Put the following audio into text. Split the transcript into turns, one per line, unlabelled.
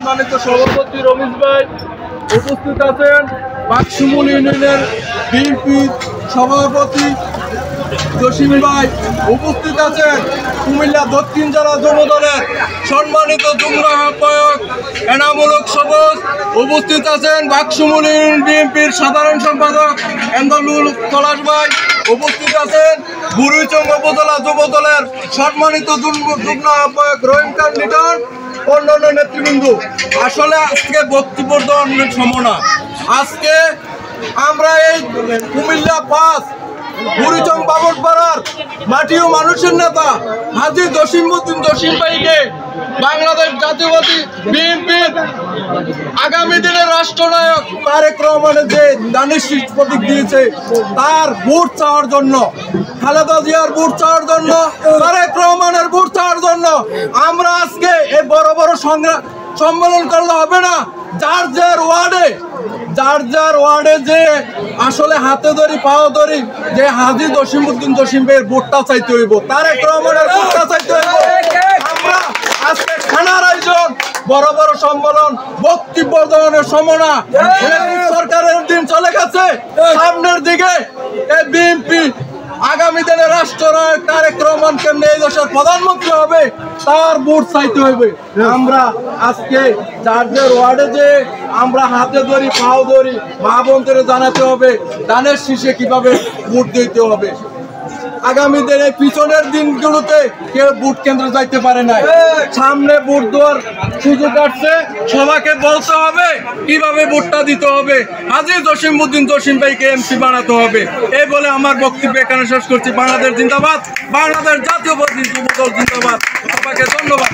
সম্মানিত সভাপতি রমেশ ভাই উপস্থিত আছেন, বাকশিমুল ইউনিয়নের বিএনপি সভাপতি জসিম ভাই উপস্থিত আছেন, কুমিল্লা দক্ষিণ জেলা যুব দলের সম্মানিত যুগ্ম আহ্বায়ক এনামুল হক সবুজ উপস্থিত আছেন, বাকশিমুল ইউনিয়ন বিএনপির সাধারণ সম্পাদক এন্দালুল পলাশ ভাই উপস্থিত আছেন, বুড়িচং উপজেলা যুব দলের সম্মানিত যুগ্ম আহ্বায়ক রহিম খান লিটন, অন্যান্য নেতৃবৃন্দ। আসলে আজকে বক্তব্য দেওয়ার সময় না। আজকে আমরা এই কুমিল্লা ৫ বুড়িচং বাবরপাড়ার মাটি ও মানুষের নেতা হাজী জসিমউদ্দিন জসিম ভাইকে বাংলাদেশ জাতীয়বাদী বিএনপির আগামী দিনের রাষ্ট্রনায়ক তারেক রহমানের যে দানের শীষ প্রতীক দিয়েছে তার ভোট চাওয়ার জন্য, খালেদা জিয়ার ভোট চাওয়ার জন্য, তারেক রহমানের ভোট চাওয়ার জন্য আমরা আজকে এই বড় বড় সম্মেলন করলে হবে না। যার যার ওয়ার্ডে যে আসলে হাতে ধরি পাও ধরি যে হাজী জসিমউদ্দিন জসিম ভাইয়ের ভোটটা চাইতে হইব, তারেক রহমানের ভোটটা চাইতে হইব। আমরা আজকে খানার আয়োজন, বড় বড় সম্মেলন, বক্তব্য দেওয়ানোর সময় না। সরকারের দিন চলে গেছে, সামনের দিকে এই বিএনপি আগামী দিনে রাষ্ট্রনায়ক তারেক রহমান কেমনে এই দেশের প্রধানমন্ত্রী হবে তার ভোট চাইতে হবে। আমরা আজকে যার ওয়ার্ডে যে আমরা হাতে ধরি পাও ধরি মা বোনদের জানাতে হবে দানের শীষে কিভাবে ভোট দিতে হবে। আগামী দিনে পিছনের দিনগুলোতে কেউ ভোট কেন্দ্রে যাইতে পারে না, সামনে ভোট দেওয়ার সুযোগ আসছে, সবাইকে বলতে হবে কিভাবে ভোটটা দিতে হবে। হাজী জসিমউদ্দিন জসিম ভাইকে এমপি বানাতে হবে। এই বলে আমার বক্তব্য এখানে শেষ করছি। বাংলাদেশ জিন্দাবাদ, বাংলাদেশ জাতীয়বাদী যুব দল জিন্দাবাদ। সবাইকে ধন্যবাদ।